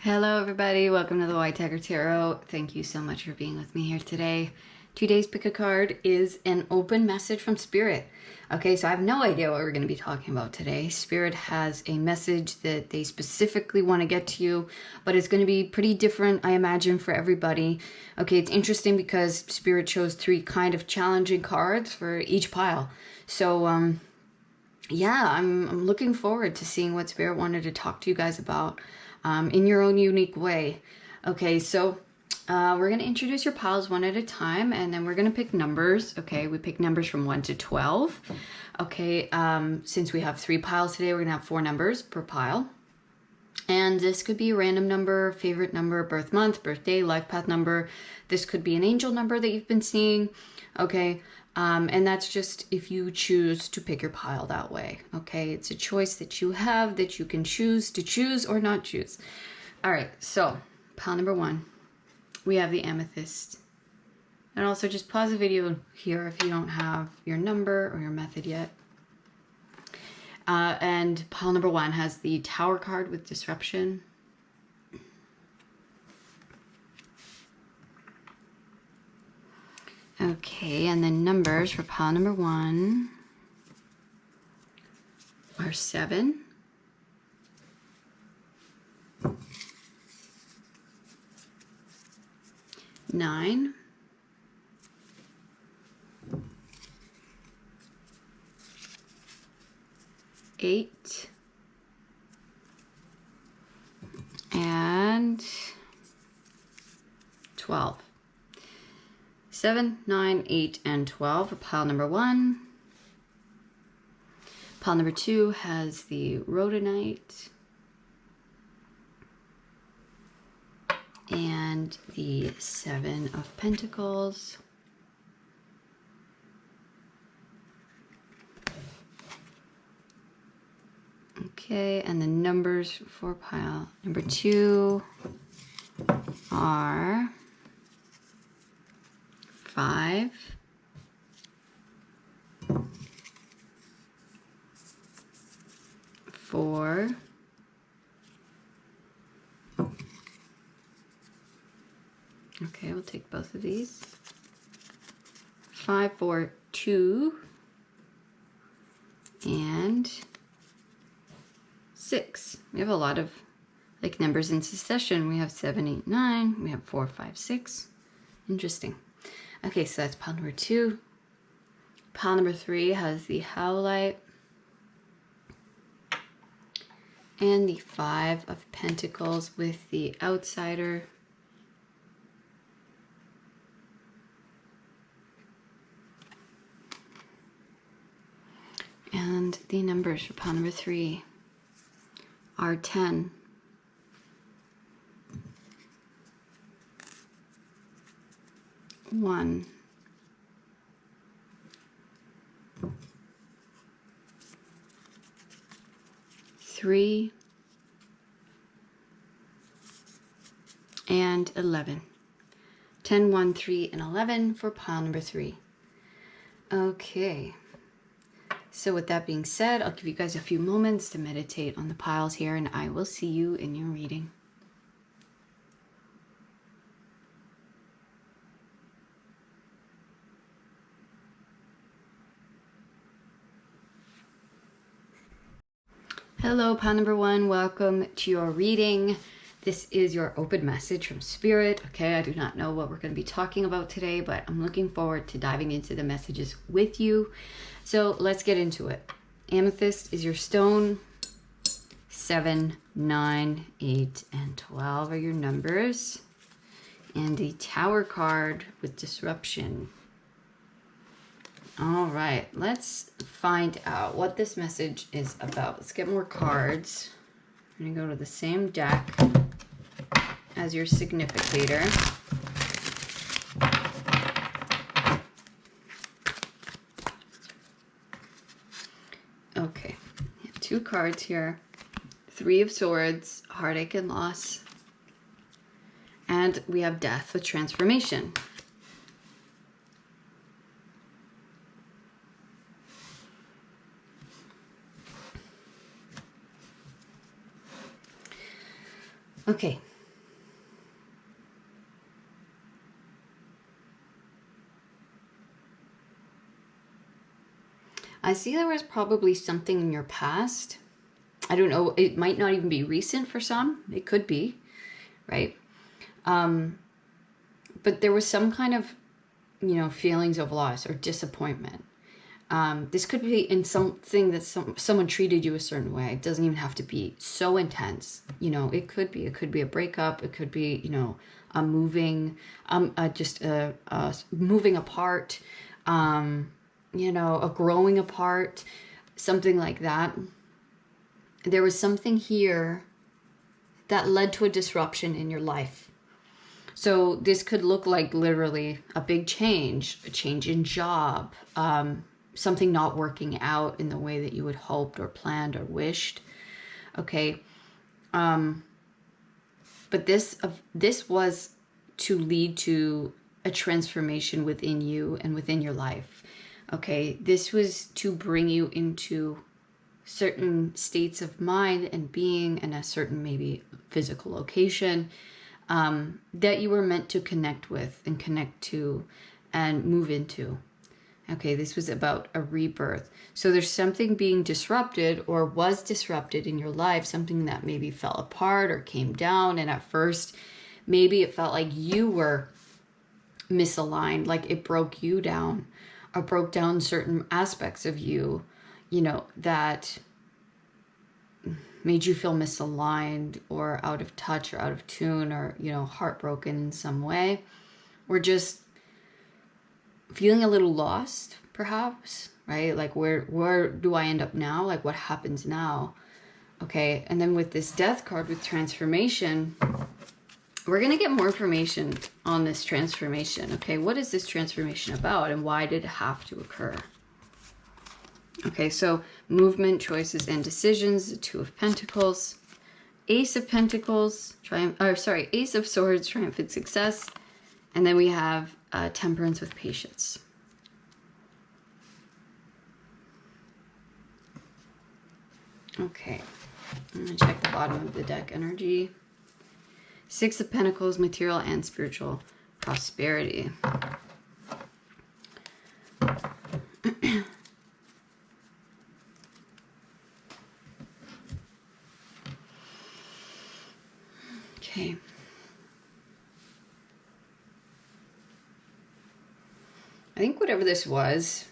Hello everybody, welcome to the White Tiger Tarot. Thank you so much for being with me here today. Today's pick a card is an open message from Spirit. Okay, so I have no idea what we're going to be talking about today. Spirit has a message that they specifically want to get to you, but it's going to be pretty different, I imagine, for everybody. Okay, it's interesting because Spirit chose 3 kind of challenging cards for each pile. So, yeah, I'm looking forward to seeing what Spirit wanted to talk to you guys about. In your own unique way. Okay, so we're going to introduce your piles one at a time, and then we're going to pick numbers. Okay, we pick numbers from 1 to 12. Okay, since we have 3 piles today, we're going to have 4 numbers per pile. And this could be a random number, favorite number, birth month, birthday, life path number. This could be an angel number that you've been seeing. Okay, and that's just if you choose to pick your pile that way. Okay, it's a choice that you have, that you can choose to choose or not choose. All right, so pile number 1, we have the amethyst. And also just pause the video here if you don't have your number or your method yet. And pile number 1 has the Tower card with disruption. Okay, and the numbers for pile number 1 are 7, 9, 8, and 12. 7, 9, 8, and 12 for pile number 1. Pile number 2 has the rhodonite and the 7 of Pentacles. Okay, and the numbers for pile number 2 are 5, 4, 'We'll take both of these. 5, 4, 2, and 6. We have a lot of like numbers in succession. We have 7, 8, 9. We have 4, 5, 6. Interesting. Okay, so that's pile number 2. Pile number 3 has the howlite and the 5 of Pentacles with the outsider. And the numbers for pile number 3 are 10, 1, 3, and 11. 10, 1, 3, and 11 for pile number 3. Okay. So with that being said, I'll give you guys a few moments to meditate on the piles here, and I will see you in your reading. Hello, pile number 1. Welcome to your reading. This is your open message from Spirit. Okay, I do not know what we're going to be talking about today, but I'm looking forward to diving into the messages with you. So let's get into it. Amethyst is your stone. 7, 9, 8, and 12 are your numbers. And the Tower card with disruption. All right, let's find out what this message is about. Let's get more cards. I'm going to go to the same deck as your significator. Okay, we have 2 cards here. 3 of Swords, heartache and loss. And we have death with transformation. Okay, see there was probably something in your past. I don't know. It might not even be recent for some. It could be, right? But there was some kind of, feelings of loss or disappointment. This could be in something that someone treated you a certain way. It doesn't even have to be so intense. It could be a breakup. It could be, a moving, just a moving apart, a growing apart, something like that. There was something here that led to a disruption in your life. So this could look like literally a big change, a change in job, something not working out in the way that you had hoped or planned or wished. Okay. But this was to lead to a transformation within you and within your life. Okay. This was to bring you into certain states of mind and being and a certain maybe physical location that you were meant to connect with and connect to and move into. Okay, this was about a rebirth. So there's something being disrupted or was disrupted in your life, something that maybe fell apart or came down. And at first, maybe it felt like you were misaligned, like it broke you down or broke down certain aspects of you, that made you feel misaligned or out of touch or out of tune or, heartbroken in some way, or just feeling a little lost, perhaps, right? Like, where do I end up now? Like, what happens now? Okay. And then with this death card with transformation, we're going to get more information on this transformation. Okay. What is this transformation about and why did it have to occur? Okay, so movement, choices, and decisions, the Two of Pentacles, Ace of Pentacles, Ace of Swords, triumphant success, and then we have Temperance with patience. Okay, I'm going to check the bottom of the deck energy. Six of Pentacles, material and spiritual prosperity. Okay. I think whatever this was,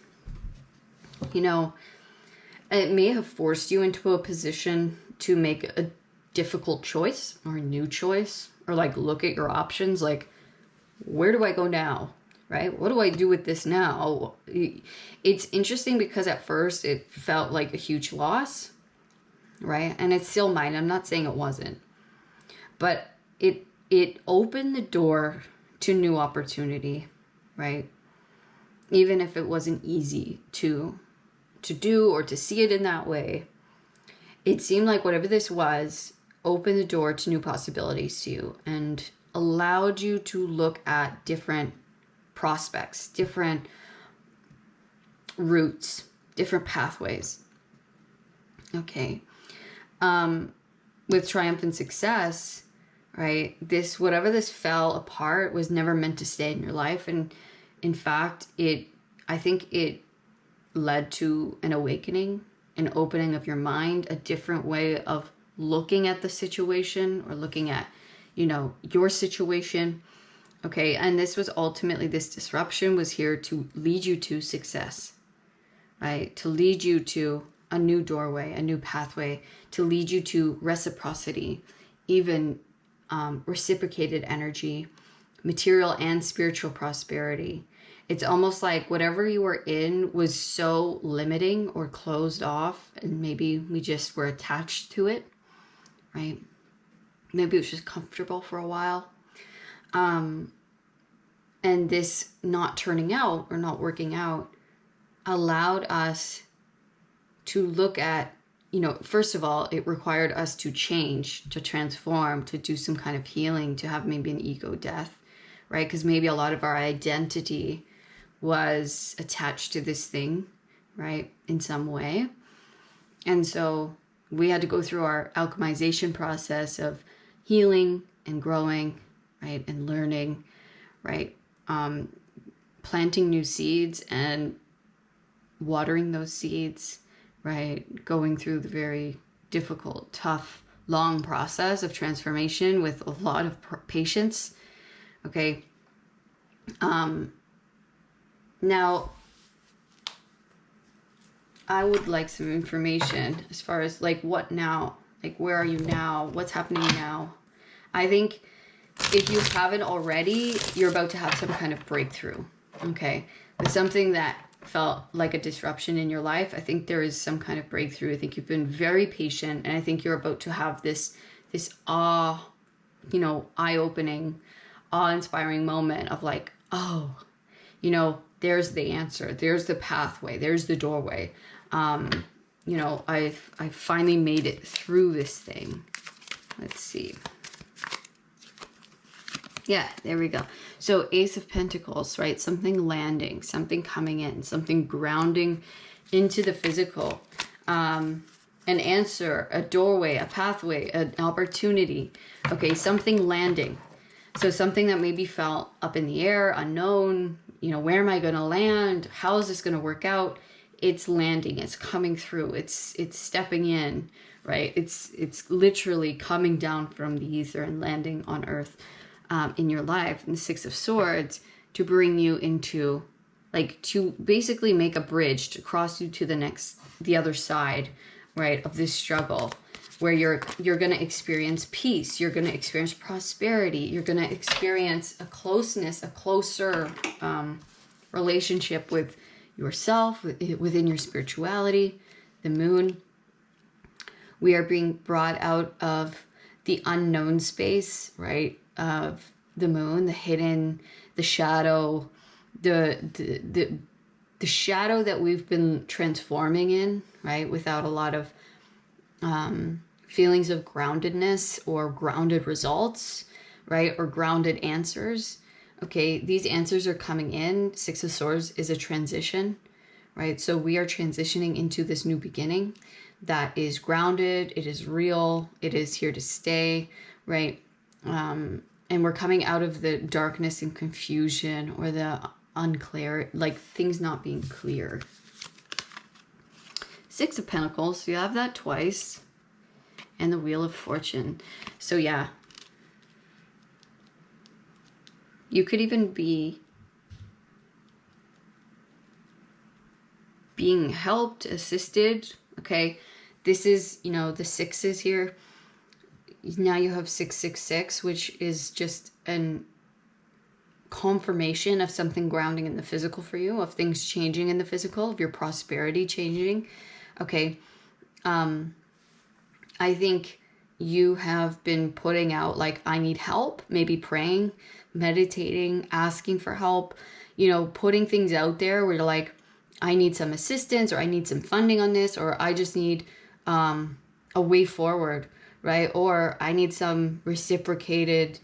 it may have forced you into a position to make a difficult choice or a new choice, or like look at your options, like, where do I go now? Right? What do I do with this now? It's interesting because at first it felt like a huge loss, right? And it still might. I'm not saying it wasn't. But it opened the door to new opportunity, right? Even if it wasn't easy to do or to see it in that way, it seemed like whatever this was opened the door to new possibilities to you and allowed you to look at different prospects, different routes, different pathways. Okay. With triumphant success, right? Whatever this fell apart was never meant to stay in your life. And in fact, I think it led to an awakening, an opening of your mind, a different way of looking at the situation or looking at, your situation. Okay. And this disruption was here to lead you to success, right? To lead you to a new doorway, a new pathway, to lead you to reciprocity, even reciprocated energy, material and spiritual prosperity. It's almost like whatever you were in was so limiting or closed off, and maybe we just were attached to it, right? Maybe it was just comfortable for a while. And this not turning out or not working out allowed us to look at, first of all, it required us to change, to transform, to do some kind of healing, to have maybe an ego death, right? Because maybe a lot of our identity was attached to this thing, right, in some way. And so we had to go through our alchemization process of healing and growing, right, and learning, right, planting new seeds and watering those seeds, right? Going through the very difficult, tough, long process of transformation with a lot of patience. Okay. Now, I would like some information as far as like what now, like where are you now? What's happening now? I think if you haven't already, you're about to have some kind of breakthrough. Okay. With something that felt like a disruption in your life, I think there is some kind of breakthrough. I think you've been very patient, and I think you're about to have this eye-opening, awe-inspiring moment of like, oh, there's the answer, there's the pathway, there's the doorway. I finally made it through this thing. Let's see. Yeah, there we go. So Ace of Pentacles, right? Something landing, something coming in, something grounding into the physical. An answer, a doorway, a pathway, an opportunity. Okay, something landing. So something that maybe felt up in the air, unknown, where am I going to land? How is this going to work out? It's landing, it's coming through, it's stepping in, right? It's literally coming down from the ether and landing on earth. In your life, and the Six of Swords, to bring you into, like, to basically make a bridge to cross you to the other side, right, of this struggle, where you're going to experience peace, you're going to experience prosperity, you're going to experience a closeness, a closer relationship with yourself, within your spirituality, the moon. We are being brought out of the unknown space, right, of the moon, the hidden, the shadow, the shadow that we've been transforming in, right, without a lot of feelings of groundedness or grounded results, right, or grounded answers. Okay, these answers are coming in. Six of Swords is a transition, right? So we are transitioning into this new beginning that is grounded, it is real, it is here to stay, right? And we're coming out of the darkness and confusion, or the unclear, like things not being clear. Six of Pentacles, you have that twice, and the Wheel of Fortune. So yeah, you could even be being helped, assisted. Okay, this is, the sixes here. Now you have 666, which is just an confirmation of something grounding in the physical for you, of things changing in the physical, of your prosperity changing. Okay. I think you have been putting out, like, I need help, maybe praying, meditating, asking for help, putting things out there where you're like, I need some assistance, or I need some funding on this, or I just need a way forward, right? Or I need some reciprocated,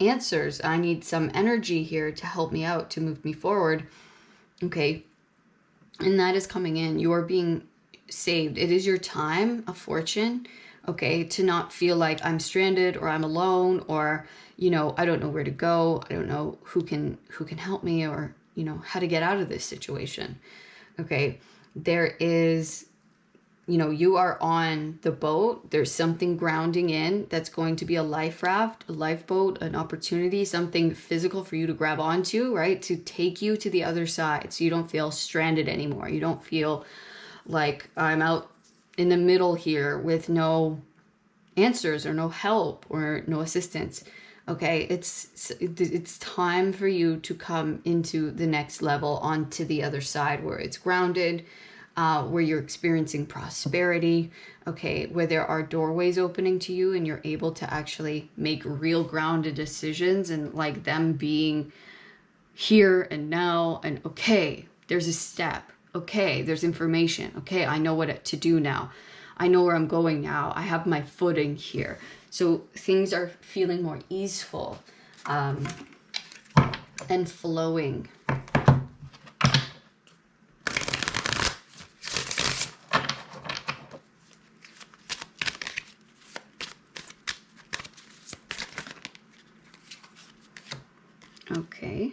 answers. I need some energy here to help me out, to move me forward. Okay. And that is coming in. You are being saved. It is your time of fortune. Okay. To not feel like I'm stranded, or I'm alone, or, I don't know where to go. I don't know who can help me, or, how to get out of this situation. Okay. There is, you are on the boat. There's something grounding in that's going to be a life raft, a lifeboat, an opportunity, something physical for you to grab onto, right? To take you to the other side, so you don't feel stranded anymore. You don't feel like I'm out in the middle here with no answers, or no help, or no assistance. Okay, it's time for you to come into the next level, onto the other side, where it's grounded, where you're experiencing prosperity, okay, where there are doorways opening to you, and you're able to actually make real grounded decisions, and like them being here and now, and okay, there's a step, okay, there's information, okay, I know what to do now, I know where I'm going now, I have my footing here. So things are feeling more easeful and flowing. Okay.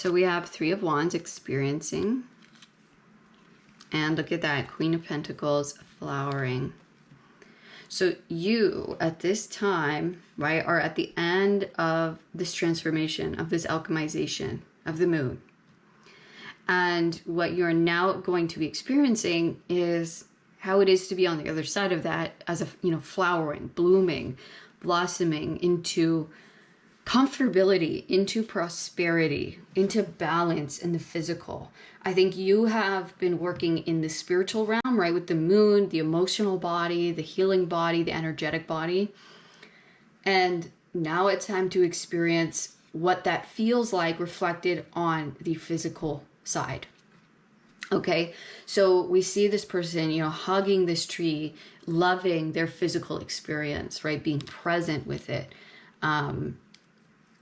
So we have Three of Wands, experiencing. And look at that, Queen of Pentacles, flowering. So you, at this time, right, are at the end of this transformation, of this alchemization of the moon. And what you're now going to be experiencing is how it is to be on the other side of that as a, flowering, blooming, blossoming into comfortability, into prosperity, into balance in the physical. I think you have been working in the spiritual realm, right? With the moon, the emotional body, the healing body, the energetic body. And now it's time to experience what that feels like reflected on the physical side. Okay, so we see this person, hugging this tree, loving their physical experience, right? Being present with it.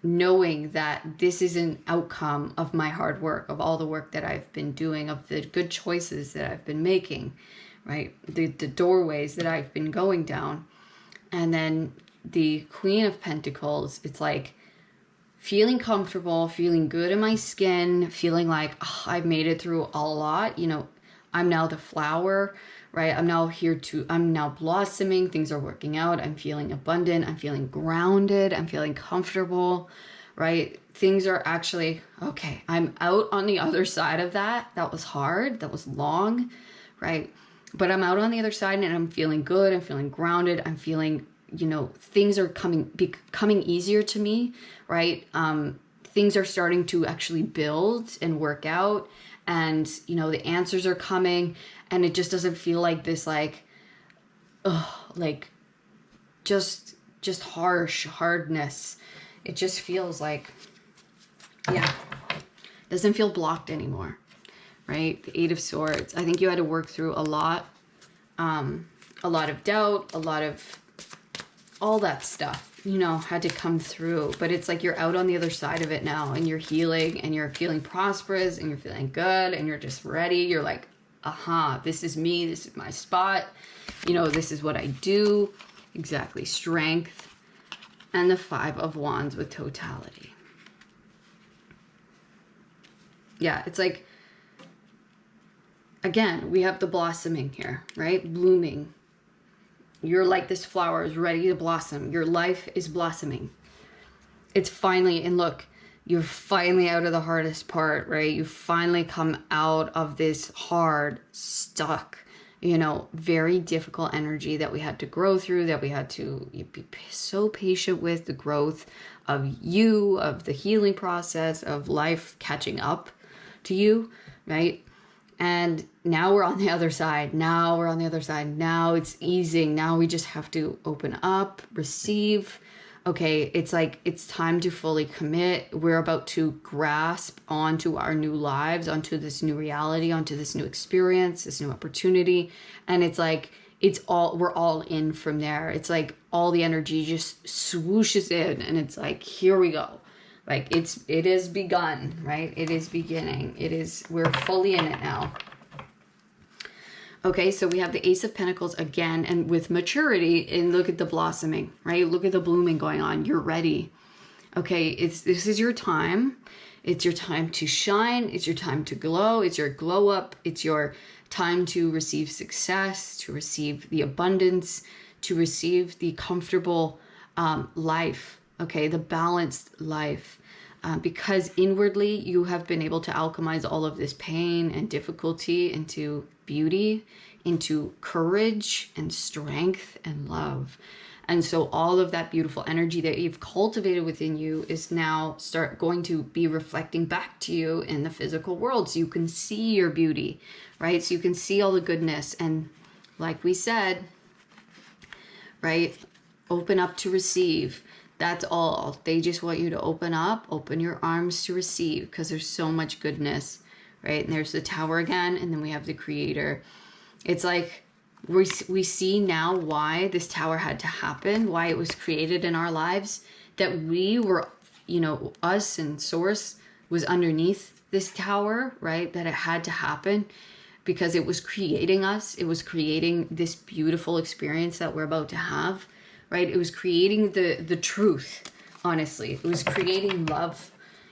Knowing that this is an outcome of my hard work, of all the work that I've been doing, of the good choices that I've been making, right? The doorways that I've been going down. And then the Queen of Pentacles, it's like feeling comfortable, feeling good in my skin, feeling like, oh, I've made it through a lot. I'm now the flower, right? I'm now blossoming. Things are working out. I'm feeling abundant. I'm feeling grounded. I'm feeling comfortable, right? Things are actually, okay, I'm out on the other side of that. That was hard. That was long, right? But I'm out on the other side and I'm feeling good. I'm feeling grounded. I'm feeling, things are becoming easier to me, right? Things are starting to actually build and work out. And, the answers are coming, and it just doesn't feel like this, just hardness. It just feels like, doesn't feel blocked anymore, right? The Eight of Swords. I think you had to work through a lot of doubt, a lot of all that stuff, had to come through. But it's like you're out on the other side of it now, and you're healing, and you're feeling prosperous, and you're feeling good, and you're just ready. You're like, aha, this is me. This is my spot. This is what I do. Exactly. Strength. And the Five of Wands with totality. Yeah, it's like, again, we have the blossoming here, right? Blooming. You're like this flower is ready to blossom. Your life is blossoming. It's finally, and look, you're finally out of the hardest part, right? You finally come out of this hard, stuck, very difficult energy that we had to grow through, that we had to be so patient with, the growth of you, of the healing process, of life catching up to you, right? And now we're on the other side. Now it's easing. Now we just have to open up, receive. Okay, it's like, it's time to fully commit. We're about to grasp onto our new lives, onto this new reality, onto this new experience, this new opportunity. And it's like, we're all in from there. It's like all the energy just swooshes in, and it's like, here we go. Like it is begun, right? It is beginning. We're fully in it now. Okay, so we have the Ace of Pentacles again, and with maturity, and look at the blossoming, right? Look at the blooming going on. You're ready. Okay, this is your time. It's your time to shine. It's your time to glow. It's your glow up. It's your time to receive success, to receive the abundance, to receive the comfortable life. Okay, the balanced life. Because inwardly you have been able to alchemize all of this pain and difficulty into beauty, into courage and strength and love. And so all of that beautiful energy that you've cultivated within you is now going to be reflecting back to you in the physical world. So you can see your beauty, right? So you can see all the goodness. And like we said, right? Open up to receive. That's all. They just want you to open up, open your arms to receive, because there's so much goodness, right? And there's the Tower again, and then we have the Creator. It's like we see now why this Tower had to happen, why it was created in our lives, that we were, us and Source was underneath this Tower, right? That it had to happen because it was creating us. It was creating this beautiful experience that we're about to have. Right? It was creating the truth, honestly. It was creating love,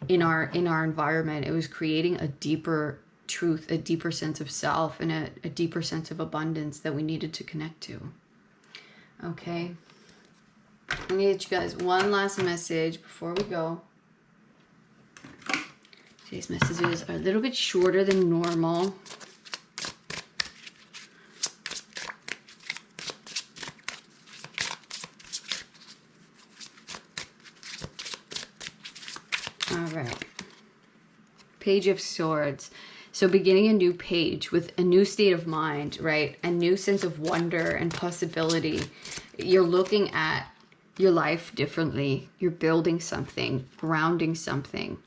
in our environment. It was creating a deeper truth, a deeper sense of self, and a deeper sense of abundance that we needed to connect to. Okay. I'm gonna get you guys one last message before we go. Today's messages are a little bit shorter than normal. All right. Page of Swords. So beginning a new page with a new state of mind, right? A new sense of wonder and possibility. You're looking at your life differently. You're building something, grounding something.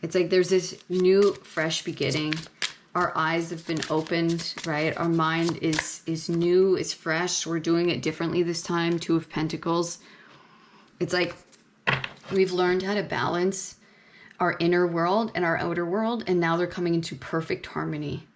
It's like there's this new, fresh beginning. Our eyes have been opened, right? Our mind is new, is fresh. We're doing it differently this time. Two of Pentacles. It's like we've learned how to balance our inner world and our outer world, and now they're coming into perfect harmony.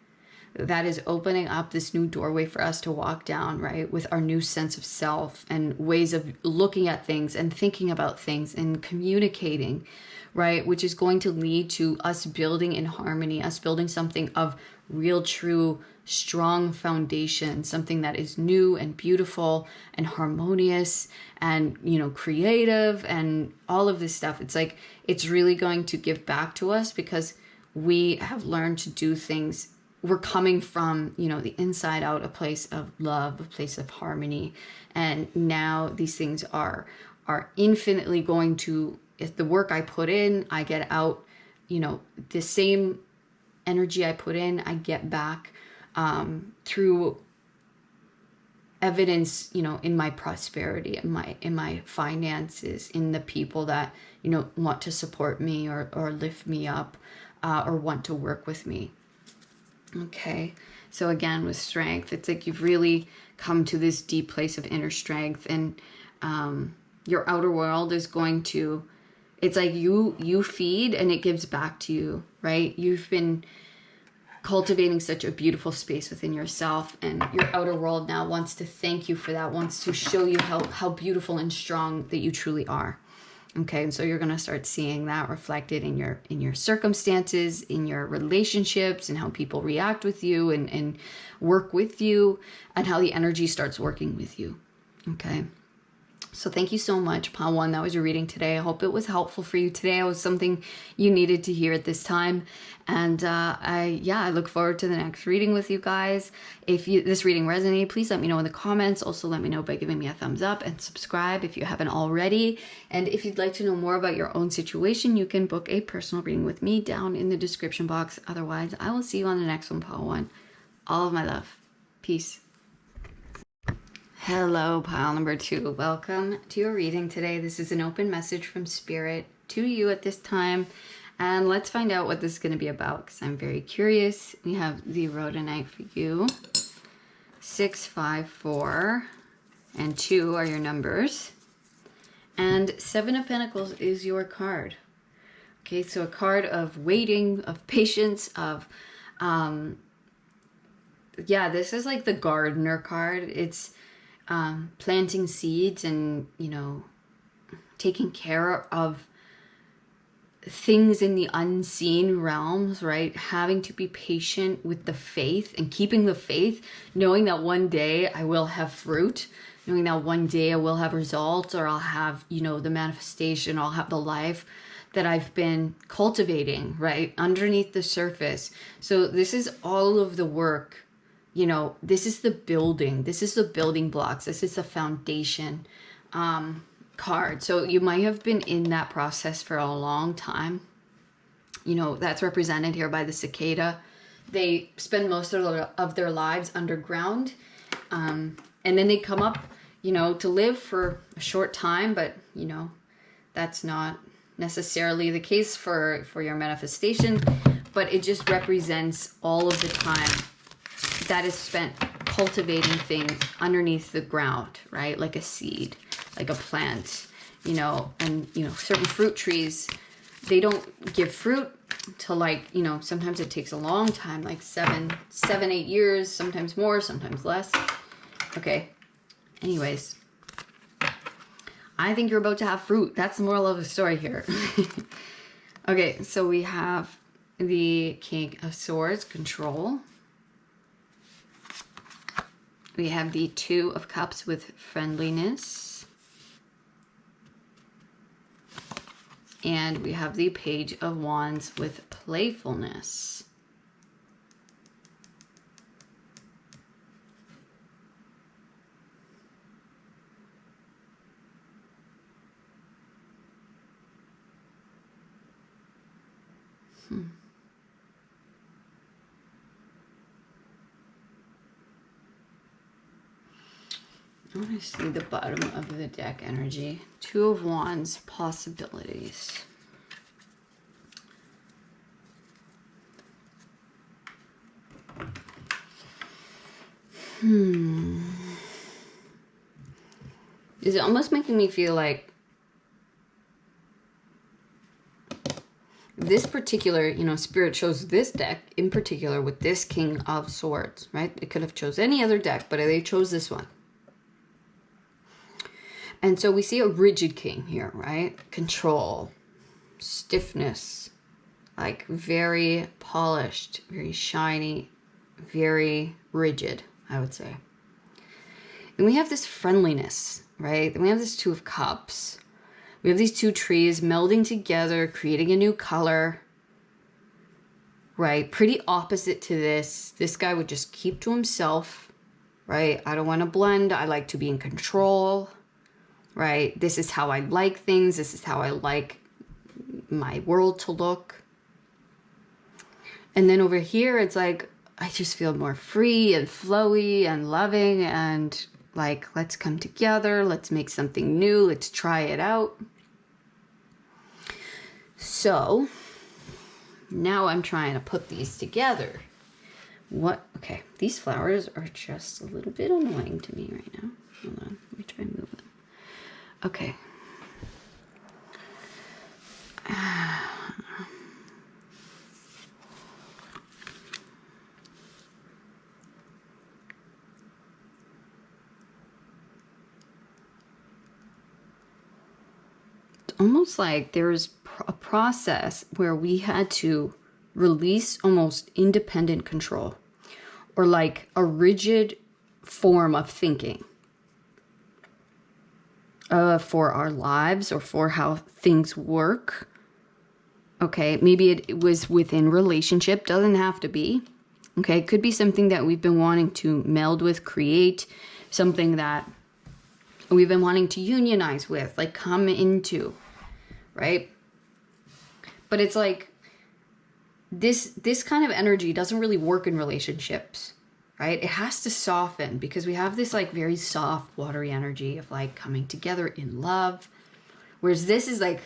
That is opening up this new doorway for us to walk down, right, with our new sense of self and ways of looking at things and thinking about things and communicating, right, which is going to lead to us building in harmony, us building something of real, true, strong foundation, something that is new and beautiful and harmonious and, you know, creative and all of this stuff. It's like it's really going to give back to us because we have learned to do things. We're coming from, you know, the inside out, a place of love, a place of harmony. And now these things are infinitely going to, if the work I put in, I get out, you know, the same energy I put in, I get back through evidence, you know, in my prosperity, in my finances, in the people that, you know, want to support me or lift me up or want to work with me. Okay, so again, with strength, it's like you've really come to this deep place of inner strength, and your outer world is going to, it's like you feed and it gives back to you, right? You've been cultivating such a beautiful space within yourself, and your outer world now wants to thank you for that, wants to show you how beautiful and strong that you truly are. Okay, and so you're going to start seeing that reflected in your circumstances, in your relationships, and how people react with you and work with you, and how the energy starts working with you. Okay, so thank you so much, Pile 1. That was your reading today. I hope it was helpful for you today. It was something you needed to hear at this time. And I look forward to the next reading with you guys. If this reading resonated, please let me know in the comments. Also, let me know by giving me a thumbs up and subscribe if you haven't already. And if you'd like to know more about your own situation, you can book a personal reading with me down in the description box. Otherwise, I will see you on the next one, Pile 1. All of my love. Peace. Hello, pile number 2. Welcome to your reading today. This is an open message from Spirit to you at this time. And let's find out what this is going to be about, because I'm very curious. We have the rhodonite for you. 6, 5, 4, and 2 are your numbers. And 7 of Pentacles is your card. Okay, so a card of waiting, of patience, of, this is like the gardener card. It's planting seeds and, you know, taking care of things in the unseen realms, right? Having to be patient with the faith and keeping the faith, knowing that one day I will have fruit, knowing that one day I will have results, or I'll have, you know, the manifestation, I'll have the life that I've been cultivating, right? Underneath the surface. So this is all of the work, you know, this is the building, this is the building blocks, this is the foundation, card. So you might have been in that process for a long time. You know, that's represented here by the cicada. They spend most of their lives underground, and then they come up, you know, to live for a short time, but, you know, that's not necessarily the case for your manifestation, but it just represents all of the time that is spent cultivating things underneath the ground, right? Like a seed, like a plant, you know, and, you know, certain fruit trees, they don't give fruit till, like, you know, sometimes it takes a long time, like 7, 8 years, sometimes more, sometimes less. Okay. Anyways, I think you're about to have fruit. That's the moral of the story here. Okay, so we have the King of Swords, control. We have the Two of Cups with friendliness. And we have the Page of Wands with playfulness. I want to see the bottom of the deck energy. Two of Wands, possibilities. Is it almost making me feel like this particular, you know, Spirit chose this deck in particular with this King of Swords, right? They could have chose any other deck, but they chose this one. And so we see a rigid king here, right? Control, stiffness, like very polished, very shiny, very rigid, I would say. And we have this friendliness, right? And we have this Two of Cups. We have these two trees melding together, creating a new color, right? Pretty opposite to this. This guy would just keep to himself, right? I don't want to blend. I like to be in control, right? This is how I like things. This is how I like my world to look. And then over here, it's like, I just feel more free and flowy and loving and like, let's come together. Let's make something new. Let's try it out. So now I'm trying to put these together. Okay, these flowers are just a little bit annoying to me right now. Hold on, let me try and move them. Okay. It's almost like there's a process where we had to release almost independent control or like a rigid form of thinking for our lives or for how things work. Okay, maybe it was within relationship, doesn't have to be. Okay, it could be something that we've been wanting to meld with, create, something that we've been wanting to unionize with, like come into, right? But it's like this kind of energy doesn't really work in relationships, right? It has to soften because we have this like very soft, watery energy of like coming together in love. Whereas this is like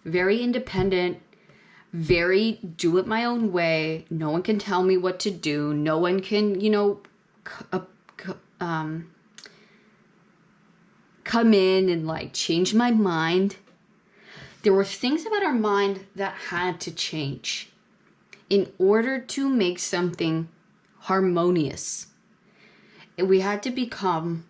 very independent, very do it my own way. No one can tell me what to do. No one can, you know, come in and like change my mind. There were things about our mind that had to change in order to make something harmonious. We had to become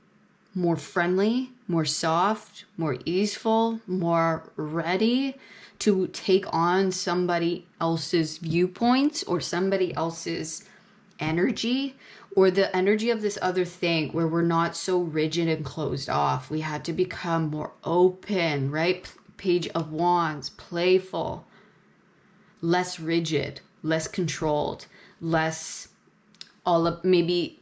more friendly, more soft, more easeful, more ready to take on somebody else's viewpoints or somebody else's energy or the energy of this other thing where we're not so rigid and closed off. We had to become more open, right? Page of Wands, playful, less rigid, less controlled, less all of maybe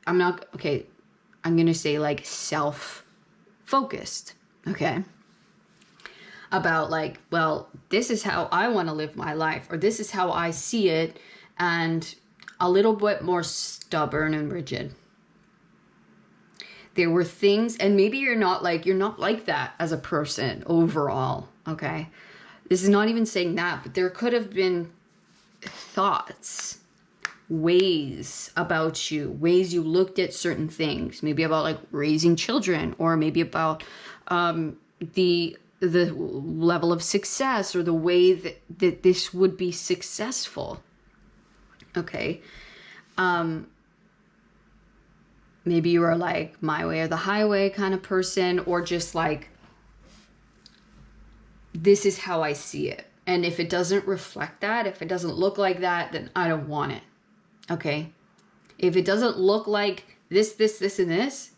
I'm going to say like self-focused, okay? About like, well, this is how I want to live my life, or this is how I see it, and a little bit more stubborn and rigid. There were things, and maybe you're not like that as a person overall, okay? This is not even saying that, but there could have been thoughts, ways about you, ways you looked at certain things, maybe about like raising children, or maybe about the level of success, or the way that this would be successful. Okay. Maybe you are like my way or the highway kind of person, or just like, this is how I see it. And if it doesn't reflect that, if it doesn't look like that, then I don't want it. Okay? If it doesn't look like this, and this,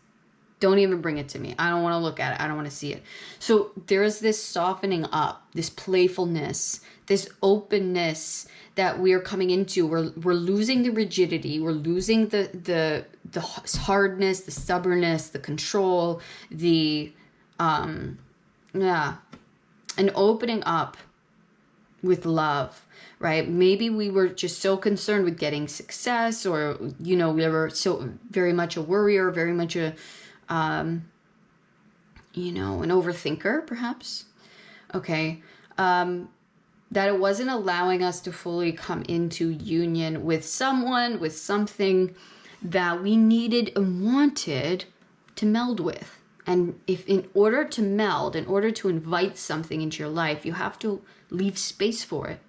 don't even bring it to me. I don't want to look at it. I don't want to see it. So there is this softening up, this playfulness, this openness that we are coming into. We're losing the rigidity. We're losing the hardness, the stubbornness, the control, and opening up with love, right? Maybe we were just so concerned with getting success, or, we were so very much a worrier, very much a, an overthinker, perhaps. Okay. That it wasn't allowing us to fully come into union with someone, with something that we needed and wanted to meld with. And if in order to meld, in order to invite something into your life, you have to leave space for it.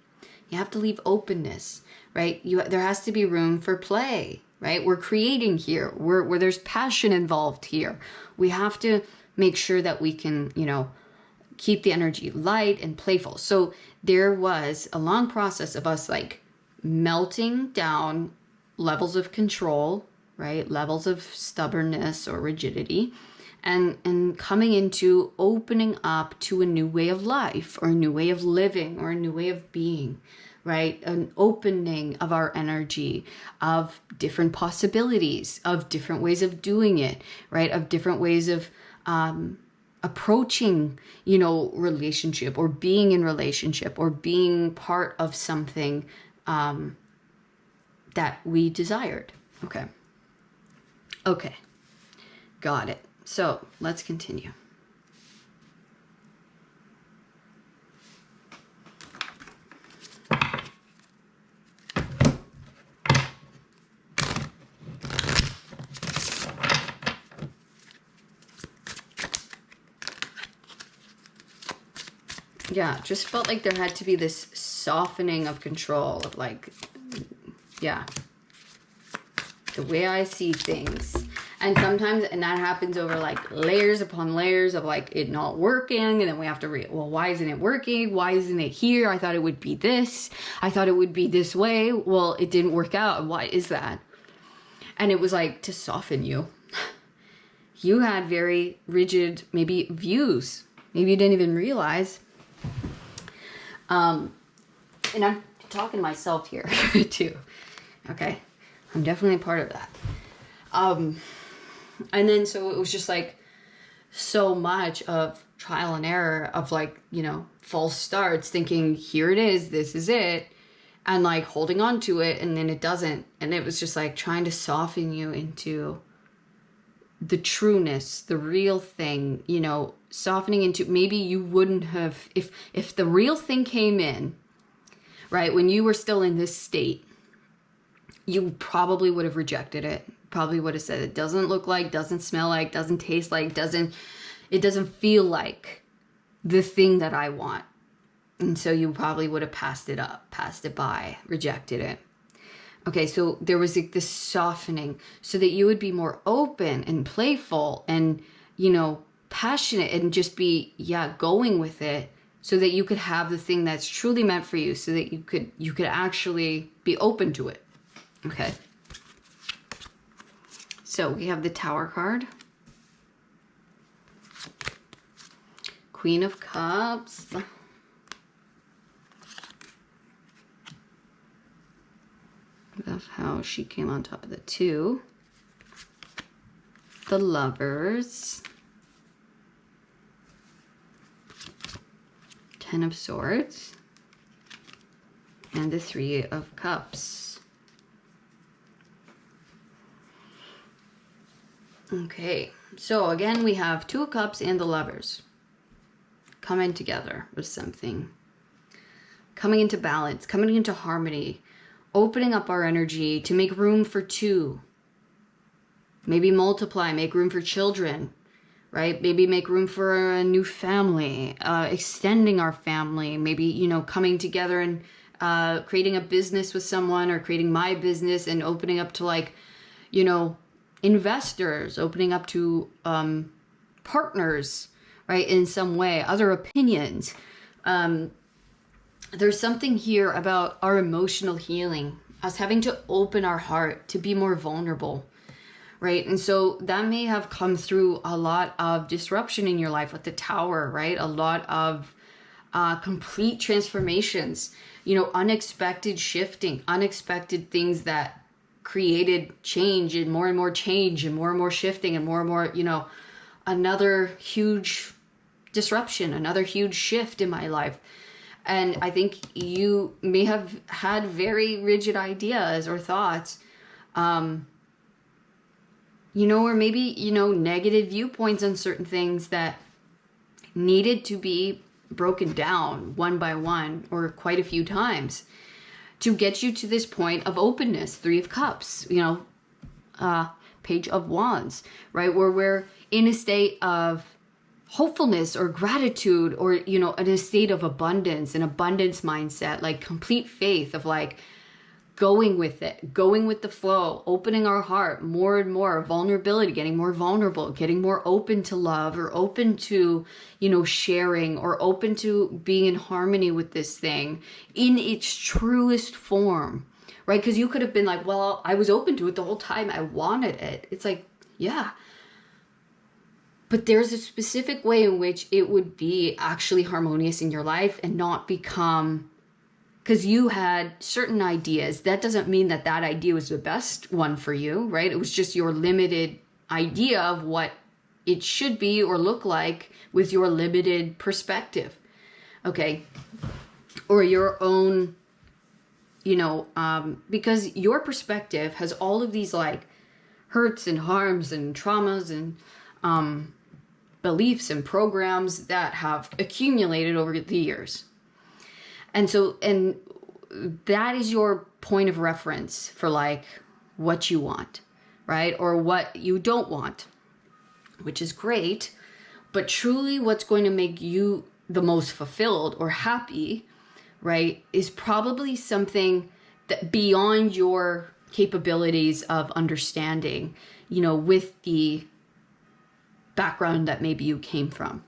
You have to leave openness, right? There has to be room for play, right? We're creating here, where there's passion involved here. We have to make sure that we can, keep the energy light and playful. So there was a long process of us like melting down levels of control, right? Levels of stubbornness or rigidity, and coming into opening up to a new way of life, or a new way of living, or a new way of being, right? An opening of our energy, of different possibilities, of different ways of doing it, right? Of different ways of approaching, relationship, or being in relationship, or being part of something that we desired. Okay. Got it. So let's continue. Yeah, just felt like there had to be this softening of control, of like, the way I see things. And sometimes, and that happens over like layers upon layers of like it not working. And then we have to well, why isn't it working? Why isn't it here? I thought it would be this. I thought it would be this way. Well, it didn't work out. Why is that? And it was like to soften you. You had very rigid, maybe views. Maybe you didn't even realize. And I'm talking to myself here too. Okay. I'm definitely a part of that. And then, so it was just like so much of trial and error of like, false starts, thinking here it is, this is it. And like holding on to it, and then it doesn't. And it was just like trying to soften you into the trueness, the real thing, softening into, maybe you wouldn't have, if the real thing came in, right, when you were still in this state, you probably would have rejected it. Probably would have said it doesn't look like, doesn't smell like, doesn't taste like, it doesn't feel like the thing that I want. And so you probably would have passed it up, passed it by, rejected it. Okay, so there was like this softening so that you would be more open and playful and, passionate, and just be, going with it, so that you could have the thing that's truly meant for you, so that you could actually be open to it. Okay. So we have the Tower card. Queen of Cups. Love how she came on top of the 2. The Lovers. 10 of Swords. And the 3 of Cups. Okay, so again, we have 2 of Cups and the Lovers coming together with something. Coming into balance, coming into harmony. Opening up our energy to make room for 2. Maybe multiply, make room for children, right? Maybe make room for a new family, extending our family, maybe, coming together and creating a business with someone, or creating my business and opening up to like, investors, opening up to partners, right? In some way, other opinions. there's something here about our emotional healing, us having to open our heart to be more vulnerable, right? And so that may have come through a lot of disruption in your life with the Tower, right? A lot of complete transformations, you know, unexpected shifting, unexpected things that created change and more change and more shifting and more, you know, another huge disruption, another huge shift in my life. And I think you may have had very rigid ideas or thoughts, you know, or maybe, you know, negative viewpoints on certain things that needed to be broken down one by one or quite a few times to get you to this point of openness. Three of Cups, you know, Page of Wands, right? Where we're in a state of hopefulness or gratitude, or, you know, in a state of abundance, an abundance mindset, like complete faith of like going with it, going with the flow, opening our heart more and more, vulnerability, getting more vulnerable, getting more open to love, or open to, you know, sharing, or open to being in harmony with this thing in its truest form, right? Because you could have been like, well, I was open to it the whole time, I wanted it. It's like, yeah, but there's a specific way in which it would be actually harmonious in your life and not become, because you had certain ideas. That doesn't mean that that idea was the best one for you, right? It was just your limited idea of what it should be or look like with your limited perspective, okay? Or your own, you know, because your perspective has all of these like hurts and harms and traumas and beliefs and programs that have accumulated over the years. And so, and that is your point of reference for like what you want, right? Or what you don't want, which is great. But truly what's going to make you the most fulfilled or happy, right, is probably something that beyond your capabilities of understanding, you know, with the background that maybe you came from.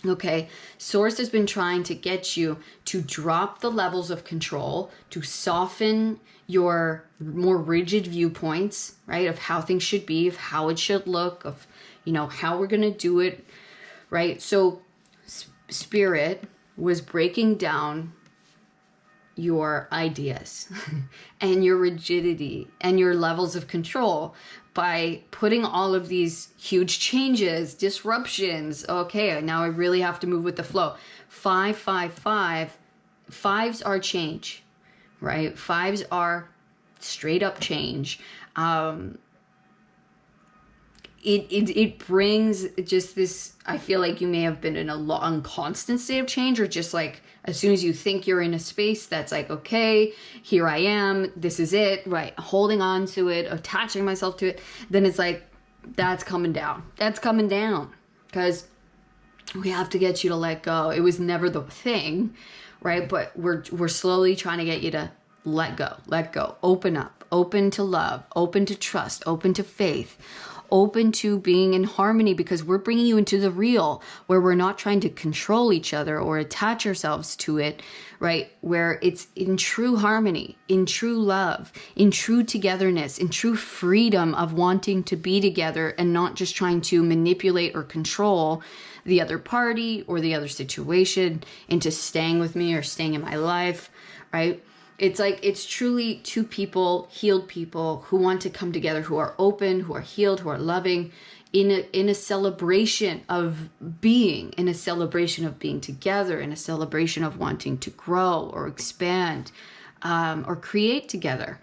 Okay, Source has been trying to get you to drop the levels of control, to soften your more rigid viewpoints, right, of how things should be, of how it should look, of, you know, how we're going to do it, right? So Spirit was breaking down your ideas and your rigidity and your levels of control by putting all of these huge changes, disruptions. Okay, now I really have to move with the flow. 5, 5, 5. Fives are change, right? Fives are straight up change. It brings just this, I feel like you may have been in a long constant state of change, or just like as soon as you think you're in a space that's like, okay, here I am, this is it, right? Holding on to it, attaching myself to it, then it's like, that's coming down. That's coming down, because we have to get you to let go. It was never the thing, right? But we're slowly trying to get you to let go, open up, open to love, open to trust, open to faith, open to being in harmony, because we're bringing you into the real, where we're not trying to control each other or attach ourselves to it, right? Where it's in true harmony, in true love, in true togetherness, in true freedom of wanting to be together and not just trying to manipulate or control the other party or the other situation into staying with me or staying in my life, right? It's like, it's truly two people, healed people, who want to come together, who are open, who are healed, who are loving, in a celebration of being, in a celebration of being together, in a celebration of wanting to grow or expand, or create together,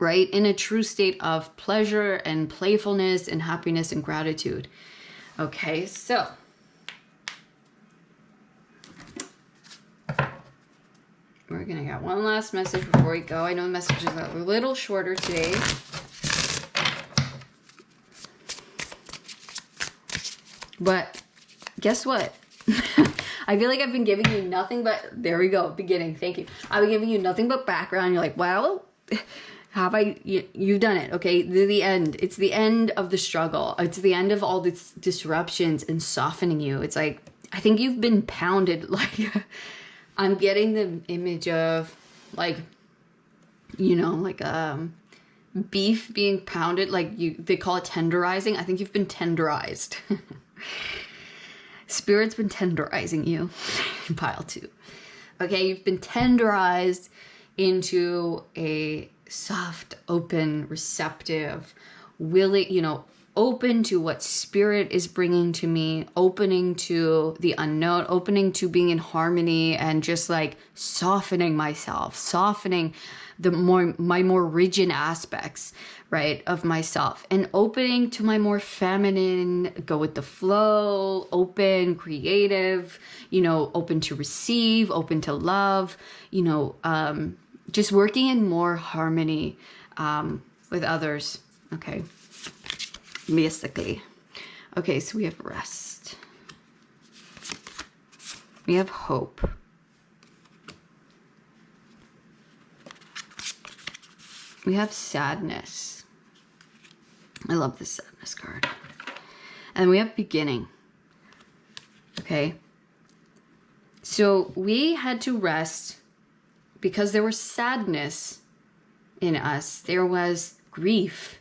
right? In a true state of pleasure and playfulness and happiness and gratitude. Okay, so we're going to get one last message before we go. I know the messages are a little shorter today. But guess what? I feel like I've been giving you nothing but, there we go, beginning, thank you. I've been giving you nothing but background. You're like, well, you've done it, okay? The end. It's the end of the struggle. It's the end of all these disruptions and softening you. It's like, I think you've been pounded like I'm getting the image of like, you know, like beef being pounded, like they call it tenderizing. I think you've been tenderized. Spirit's been tenderizing you. Pile 2. Okay, you've been tenderized into a soft, open, receptive, willing, you know, open to what spirit is bringing to me, opening to the unknown, opening to being in harmony, and just like softening myself, softening my more rigid aspects, right, of myself, and opening to my more feminine, go with the flow, open, creative, you know, open to receive, open to love, you know, just working in more harmony with others. Okay, mystically. Okay, so we have rest, we have hope, we have sadness. I love this sadness card. And we have beginning. Okay. So we had to rest because there was sadness in us. There was grief,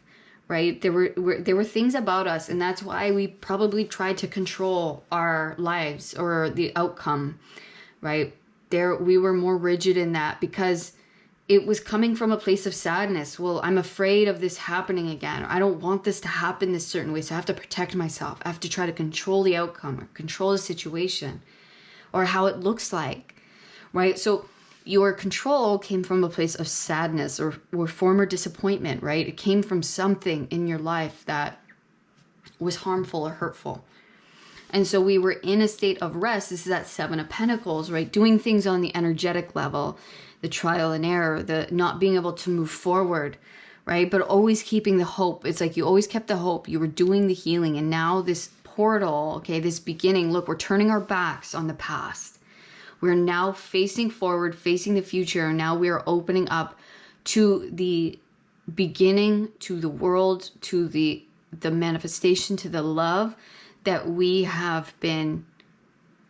right? There were things about us, and that's why we probably tried to control our lives or the outcome, right? We were more rigid in that because it was coming from a place of sadness. Well, I'm afraid of this happening again. I don't want this to happen this certain way, so I have to protect myself. I have to try to control the outcome or control the situation or how it looks like, right? So your control came from a place of sadness or former disappointment, right? It came from something in your life that was harmful or hurtful. And so we were in a state of rest. This is that 7 of Pentacles, right? Doing things on the energetic level, the trial and error, the not being able to move forward, right? But always keeping the hope. It's like you always kept the hope. You were doing the healing. And now this portal, okay, this beginning, look, we're turning our backs on the past. We're now facing forward, facing the future. And now we are opening up to the beginning, to the world, to the manifestation, to the love that we have been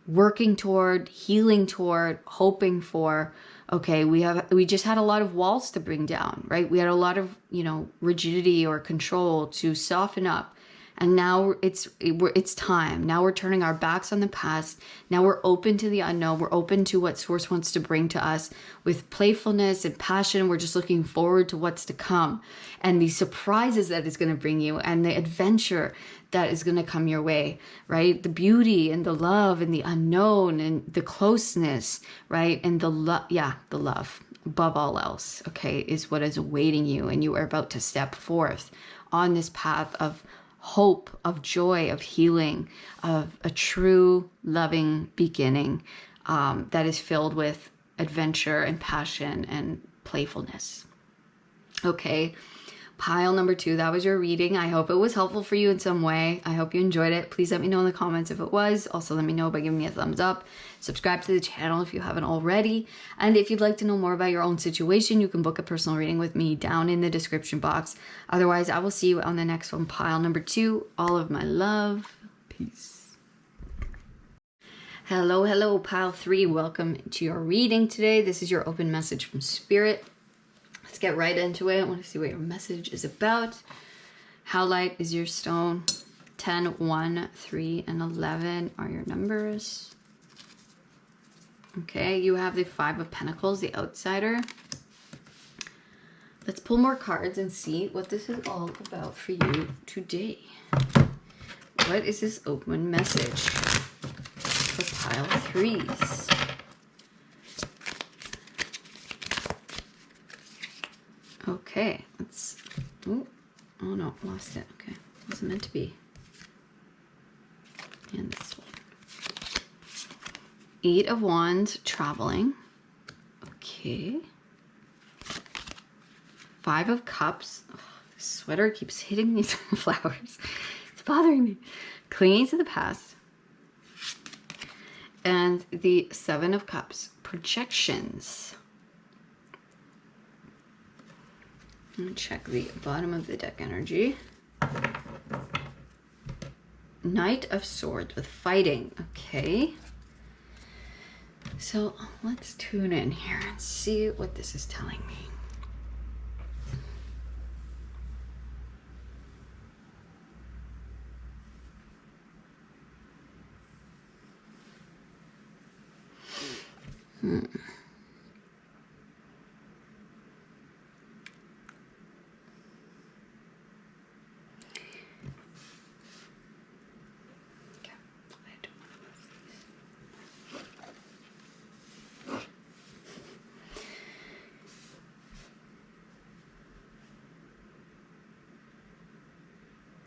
working toward, healing toward, hoping for. Okay, we just had a lot of walls to bring down, right? We had a lot of, you know, rigidity or control to soften up. And now it's time. Now we're turning our backs on the past. Now we're open to the unknown. We're open to what Source wants to bring to us with playfulness and passion. We're just looking forward to what's to come and the surprises that it's going to bring you and the adventure that is going to come your way, right? The beauty and the love and the unknown and the closeness, right? And the love above all else, okay, is what is awaiting you. And you are about to step forth on this path of hope, of joy, of healing, of a true loving beginning that is filled with adventure and passion and playfulness. Okay, pile number 2, that was your reading. I hope it was helpful for you in some way. I hope you enjoyed it. Please let me know in the comments if it was. Also, let me know by giving me a thumbs up. Subscribe to the channel if you haven't already. And if you'd like to know more about your own situation, you can book a personal reading with me down in the description box. Otherwise, I will see you on the next one, pile number 2. All of my love. Peace. Hello, hello, pile 3. Welcome to your reading today. This is your open message from Spirit. Let's get right into it. I want to see what your message is about. How light is your stone? 10, 1, 3, and 11 are your numbers. Okay, you have the 5 of Pentacles, the outsider. Let's pull more cards and see what this is all about for you today. What is this open message for pile 3s? Okay, let's, oh no, lost it. Okay, wasn't meant to be. And this one. 8 of Wands, traveling. Okay. 5 of Cups. Oh, this sweater keeps hitting these flowers. It's bothering me. Clinging to the past. And the 7 of Cups, projections. Let me check the bottom of the deck energy. Knight of Swords with fighting. Okay. So let's tune in here and see what this is telling me.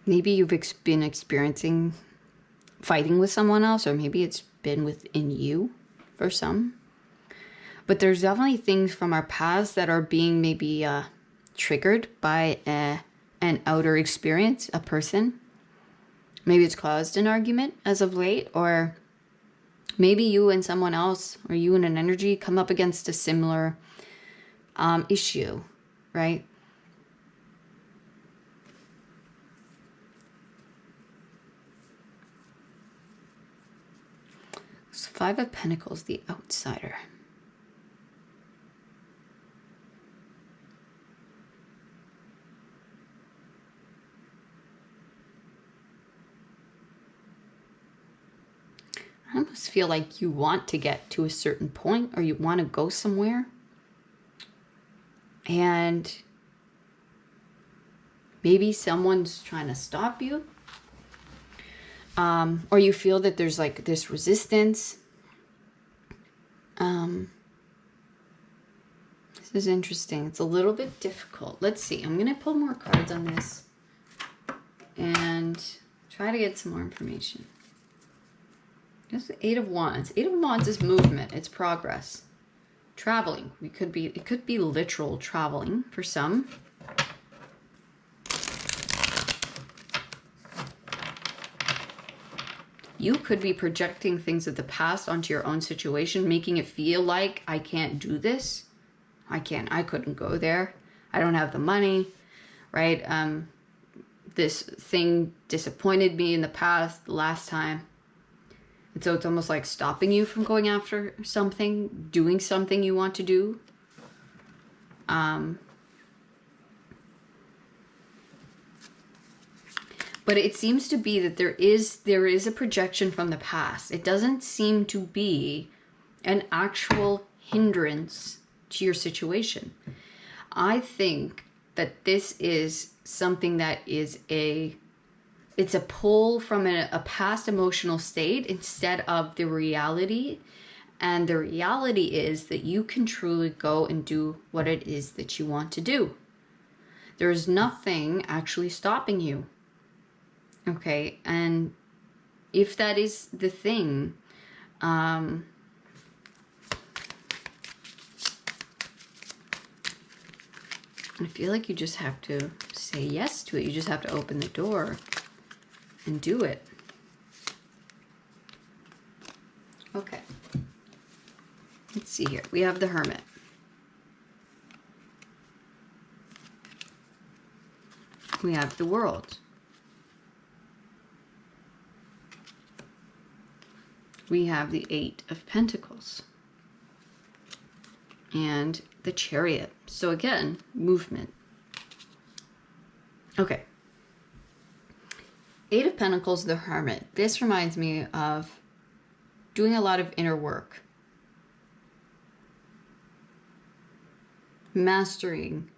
Maybe you've been experiencing fighting with someone else, or maybe it's been within you for some. But there's definitely things from our past that are being maybe triggered by an outer experience, a person. Maybe it's caused an argument as of late, or maybe you and someone else, or you and an energy come up against a similar issue, right? So 5 of Pentacles, the outsider. I almost feel like you want to get to a certain point, or you want to go somewhere. And maybe someone's trying to stop you. Or you feel that there's like this resistance. This is interesting. It's a little bit difficult. Let's see. I'm going to pull more cards on this and try to get some more information. This is the 8 of Wands. 8 of Wands is movement. It's progress. Traveling. It could be literal traveling for some. You could be projecting things of the past onto your own situation, making it feel like, I can't do this. I couldn't go there. I don't have the money, right? This thing disappointed me in the past, the last time. And so it's almost like stopping you from going after something, doing something you want to do. But it seems to be that there is a projection from the past. It doesn't seem to be an actual hindrance to your situation. I think that this is something that is it's a pull from a past emotional state instead of the reality. And the reality is that you can truly go and do what it is that you want to do. There's nothing actually stopping you. Okay, and if that is the thing, I feel like you just have to say yes to it. You just have to open the door and do it. Okay. Let's see here. We have the Hermit. We have the World. We have the 8 of Pentacles. And the Chariot. So again, movement. Okay. 8 of Pentacles, the Hermit. This reminds me of doing a lot of inner work. Mastering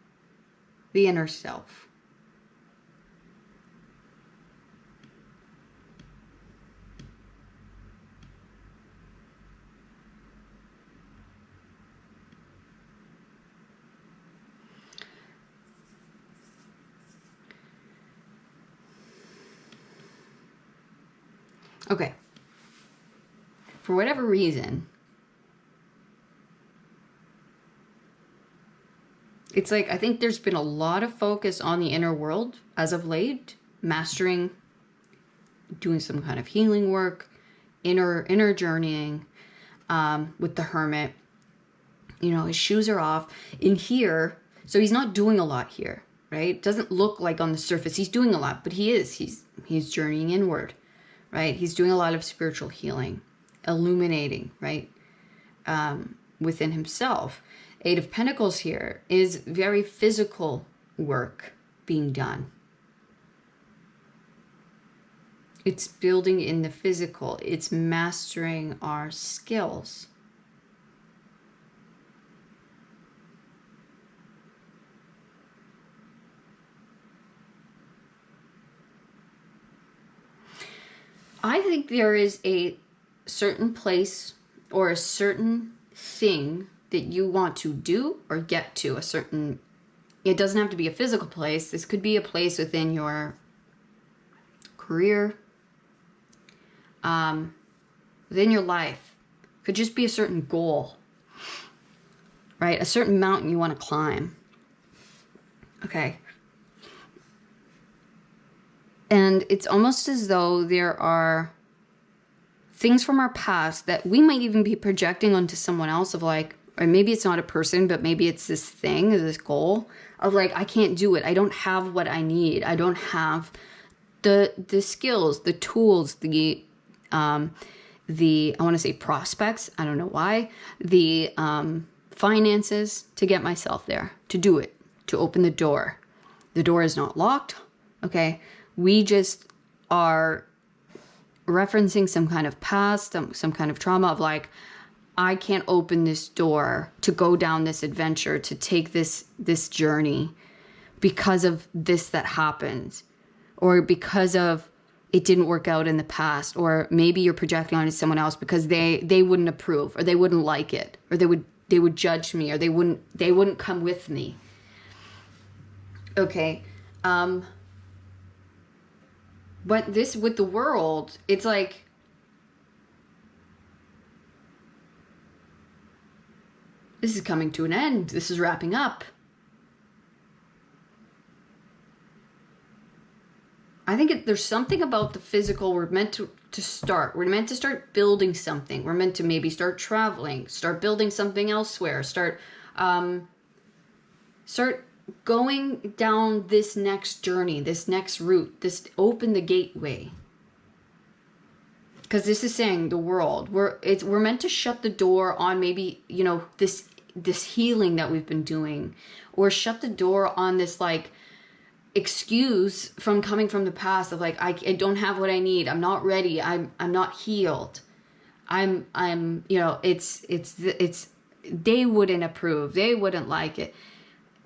the inner self. Okay. For whatever reason, it's like, I think there's been a lot of focus on the inner world as of late, mastering, doing some kind of healing work, inner journeying, with the Hermit. You know, his shoes are off in here. So he's not doing a lot here, right? It doesn't look like on the surface he's doing a lot, but he is. He's journeying inward, right? He's doing a lot of spiritual healing, illuminating, right? within himself. Eight of Pentacles here is very physical work being done. It's building in the physical. It's mastering our skills. I think there is a certain place or a certain thing that you want to do or get to. A certain, it doesn't have to be a physical place. This could be a place within your career, within your life. Could just be a certain goal, right? A certain mountain you want to climb. Okay. And it's almost as though there are things from our past that we might even be projecting onto someone else of like, or maybe it's not a person, but maybe it's this thing, this goal of like, I can't do it. I don't have what I need. I don't have the skills, the tools, the I want to say prospects. I don't know why. The finances to get myself there, to do it, to open the door. The door is not locked. Okay. We just are referencing some kind of past, some kind of trauma of like, I can't open this door to go down this adventure, to take this journey because of this that happened, or because of it didn't work out in the past, or maybe you're projecting onto someone else because they wouldn't approve, or they wouldn't like it, or they would judge me, or they wouldn't come with me. Okay. But this, with the world, it's like, this is coming to an end. This is wrapping up. I think there's something about the physical. We're meant to start. We're meant to start building something. We're meant to maybe start traveling, start building something elsewhere, start going down this next journey, this next route, this open the gateway. Because this is saying the world, we're meant to shut the door on maybe, you know, this healing that we've been doing, or shut the door on this like excuse from coming from the past of like, I don't have what I need. I'm not ready. I'm not healed. I'm, you know, it's, they wouldn't approve. They wouldn't like it.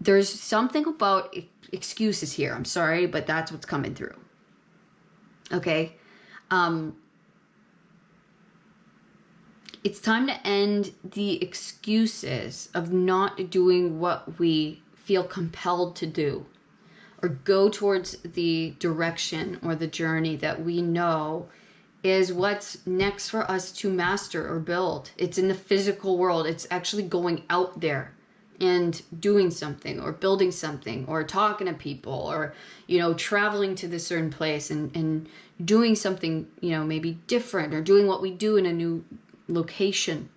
There's something about excuses here. I'm sorry, but that's what's coming through. Okay. It's time to end the excuses of not doing what we feel compelled to do, or go towards the direction or the journey that we know is what's next for us to master or build. It's in the physical world. It's actually going out there and doing something, or building something, or talking to people, or, you know, traveling to this certain place and doing something, you know, maybe different, or doing what we do in a new location.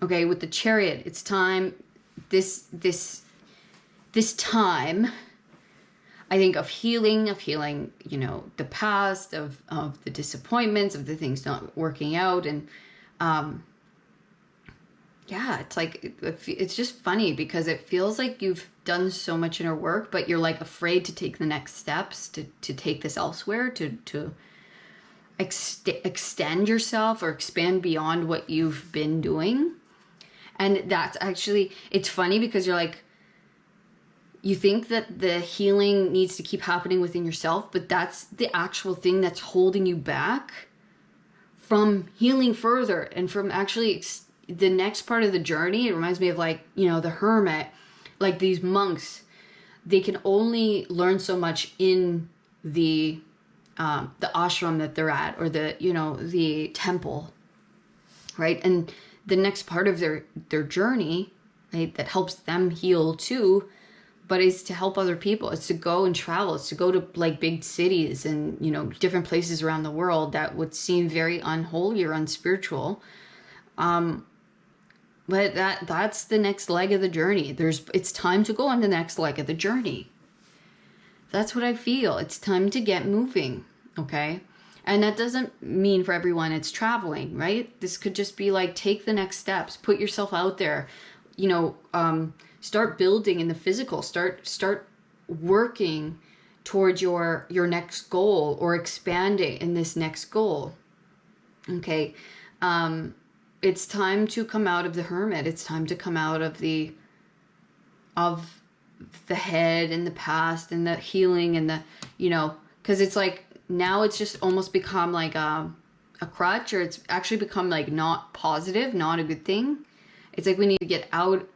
Okay, with the Chariot, it's time, this time, I think, of healing, you know, the past, of the disappointments, of the things not working out. And yeah, it's like, it's just funny because it feels like you've done so much inner work, but you're like afraid to take the next steps, to take this elsewhere, to extend yourself or expand beyond what you've been doing. And that's actually, it's funny because you're like, you think that the healing needs to keep happening within yourself, but that's the actual thing that's holding you back from healing further and from actually the next part of the journey. It reminds me of, like, you know, the hermit, like these monks, they can only learn so much in the ashram that they're at, or the, you know, the temple, right? And the next part of their journey, right, that helps them heal too, but is to help other people. It's to go and travel. It's to go to like big cities and, you know, different places around the world that would seem very unholy or unspiritual. But that's the next leg of the journey. It's time to go on the next leg of the journey. That's what I feel. It's time to get moving. Okay. And that doesn't mean for everyone it's traveling, right? This could just be like, take the next steps, put yourself out there, you know, start building in the physical, start working towards your next goal, or expanding in this next goal. Okay. It's time to come out of the hermit. It's time to come out of the head and the past and the healing and the, you know, because it's like, now it's just almost become like a crutch, or it's actually become like not positive, not a good thing. It's like we need to get out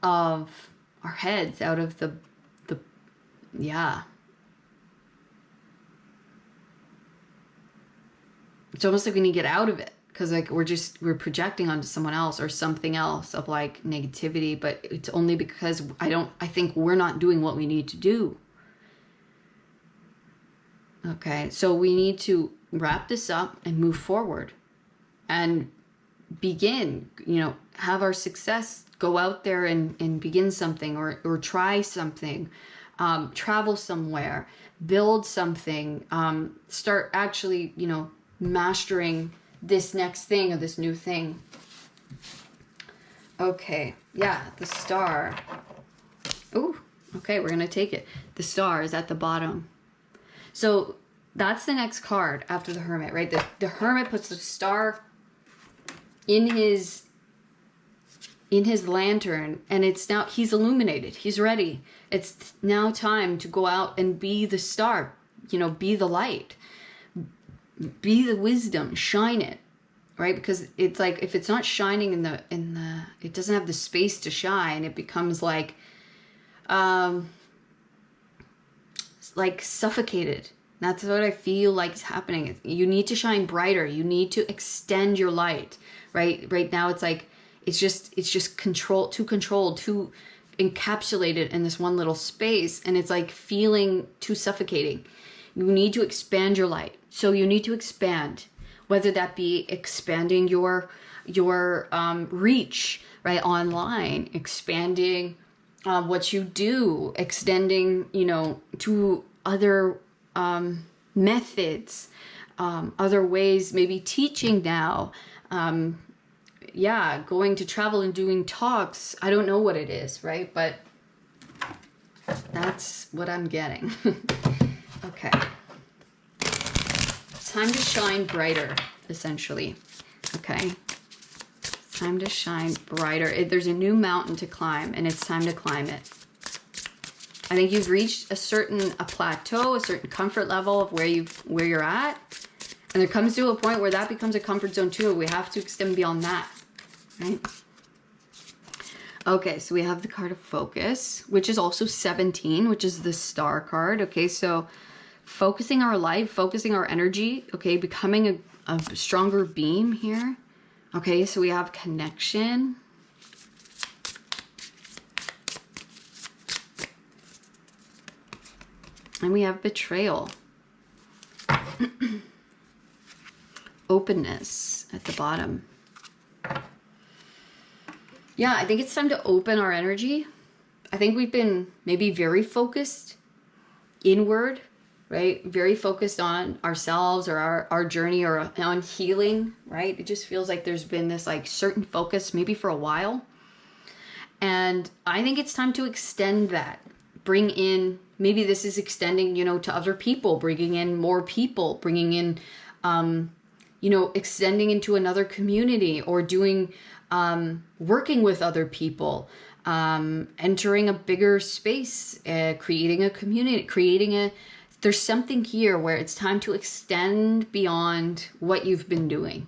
of our heads, out of the yeah. It's almost like we need to get out of it, because like we're projecting onto someone else or something else of like negativity, but it's only because I think we're not doing what we need to do. Okay, so we need to wrap this up and move forward and begin, you know, have our success, go out there and begin something, or try something, travel somewhere, build something, start actually, you know, mastering this next thing or this new thing. Okay, yeah, the star. Oh, okay, we're gonna take it. The star is at the bottom. So that's the next card after the hermit, right? The hermit puts the star in his lantern, and it's now, he's illuminated, he's ready. It's now time to go out and be the star, you know, be the light, be the wisdom, shine it, right? Because it's like, if it's not shining in the it doesn't have the space to shine, it becomes like suffocated. That's what I feel like is happening. You need to shine brighter. You need to extend your light, right? Right now it's like, it's just too controlled, too encapsulated in this one little space, and it's like feeling too suffocating. You need to expand your light. So you need to expand, whether that be expanding your reach, right, online, expanding what you do, extending, you know, to other methods, other ways, maybe teaching now, yeah, going to travel and doing talks. I don't know what it is, right? But that's what I'm getting. Okay. It's time to shine brighter, essentially. Okay. It's time to shine brighter. There's a new mountain to climb, and it's time to climb it. I think you've reached a plateau, a certain comfort level of where you're at. And there comes to a point where that becomes a comfort zone too. We have to extend beyond that, right? Okay, so we have the card of focus, which is also 17, which is the star card. Okay, so focusing our life, focusing our energy, okay, becoming a stronger beam here. Okay, so we have connection. And we have betrayal. Openness at the bottom. Yeah, I think it's time to open our energy. I think we've been maybe very focused inward, right? Very focused on ourselves or our journey, or on healing, right? It just feels like there's been this like certain focus maybe for a while. And I think it's time to extend that. Bring in, maybe this is extending, you know, to other people, bringing in more people, bringing in, you know, extending into another community, or doing, working with other people, entering a bigger space, creating a community, there's something here where it's time to extend beyond what you've been doing.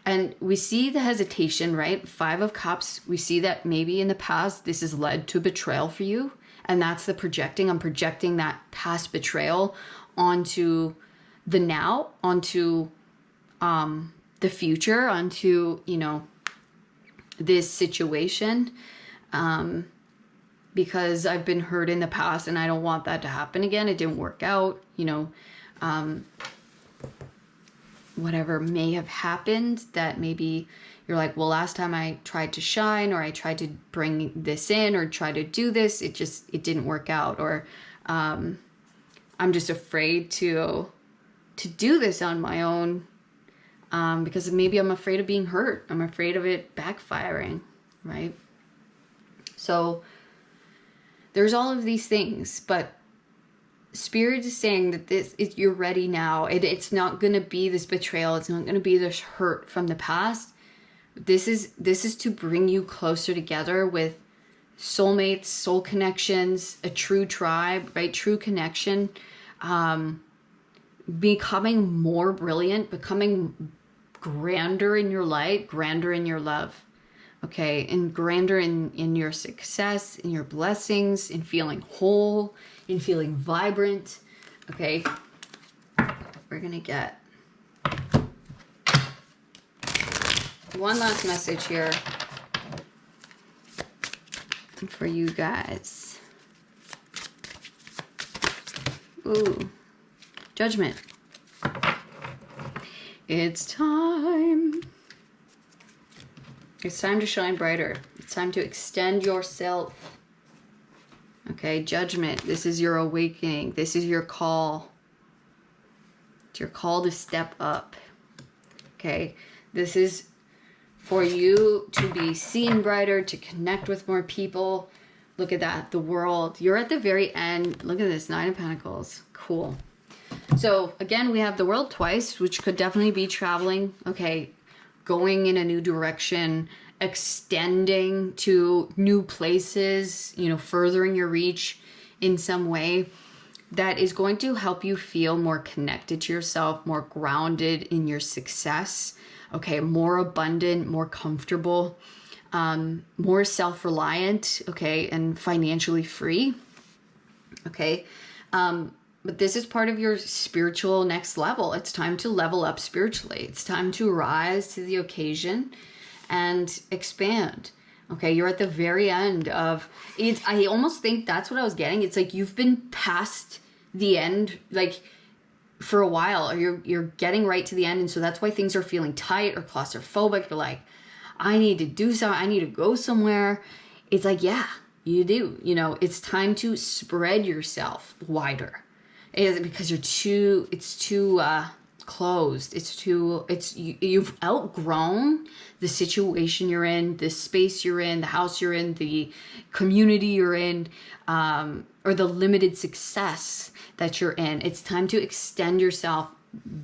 And we see the hesitation, right? 5 of Cups. We see that maybe in the past, this has led to betrayal for you. And that's the projecting. I'm projecting that past betrayal onto the now, onto the future, onto, you know, this situation. Because I've been hurt in the past and I don't want that to happen again. It didn't work out, you know, whatever may have happened, that maybe you're like, well, last time I tried to shine, or I tried to bring this in, or try to do this, it didn't work out, or I'm just afraid to to do this on my own because maybe I'm afraid of being hurt. I'm afraid of it backfiring, right? So there's all of these things, but Spirit is saying that you're ready now. It's not going to be this betrayal. It's not going to be this hurt from the past. This is to bring you closer together with soulmates, soul connections, a true tribe, right? True connection, becoming more brilliant, becoming grander in your light, grander in your love, okay? And grander in your success, in your blessings, in feeling whole, in feeling vibrant, okay? We're gonna get one last message here for you guys. Ooh, Judgment. It's time. It's time to shine brighter. It's time to extend yourself. Okay, Judgment. This is your awakening. This is your call. It's your call to step up. Okay, this is for you to be seen brighter, to connect with more people. Look at that, the world. You're at the very end. Look at this, 9 of Pentacles. Cool. So again, we have the world twice, which could definitely be traveling. Okay, going in a new direction, extending to new places, you know, furthering your reach in some way that is going to help you feel more connected to yourself, more grounded in your success, okay, more abundant, more comfortable, more self-reliant, okay, and financially free, okay. But this is part of your spiritual next level. It's time to level up spiritually. It's time to rise to the occasion and expand. Okay, you're at the very end of it. I almost think that's what I was getting. It's like you've been past the end, like for a while, or you're getting right to the end, and so that's why things are feeling tight or claustrophobic. You're like, I need to do something. I need to go somewhere. It's like, yeah, you do. You know, it's time to spread yourself wider. Is it because it's too closed? You've outgrown the situation you're in, the space you're in, the house you're in, the community you're in, or the limited success that you're in. It's time to extend yourself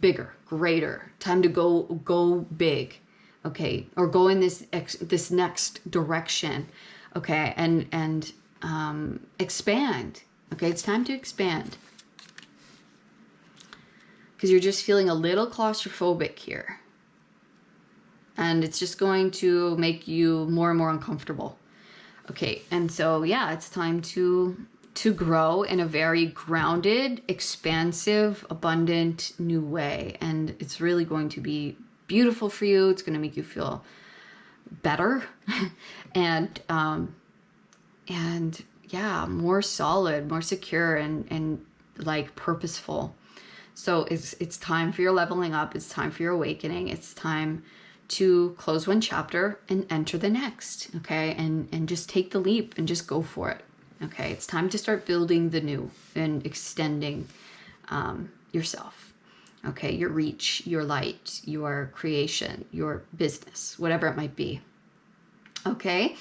bigger, greater. Time to go big, okay, or go in this next direction, okay, and expand. Okay, it's time to expand. Because you're just feeling a little claustrophobic here. And it's just going to make you more and more uncomfortable. Okay, and so yeah, it's time to grow in a very grounded, expansive, abundant new way. And it's really going to be beautiful for you. It's going to make you feel better and yeah, more solid, more secure, and like purposeful. So it's time for your leveling up. It's time for your awakening. It's time to close one chapter and enter the next, okay? And just take the leap and just go for it, okay? It's time to start building the new and extending yourself, okay? Your reach, your light, your creation, your business, whatever it might be, okay?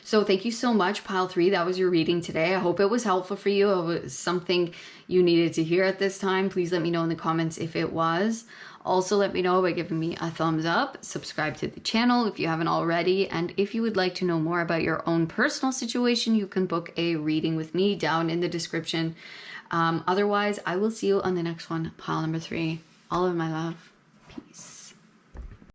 So thank you so much, Pile 3. That was your reading today. I hope it was helpful for you. It was something you needed to hear at this time. Please let me know in the comments if it was. Also, let me know by giving me a thumbs up. Subscribe to the channel if you haven't already. And if you would like to know more about your own personal situation, you can book a reading with me down in the description. Otherwise, I will see you on the next one. Pile number 3. All of my love. Peace.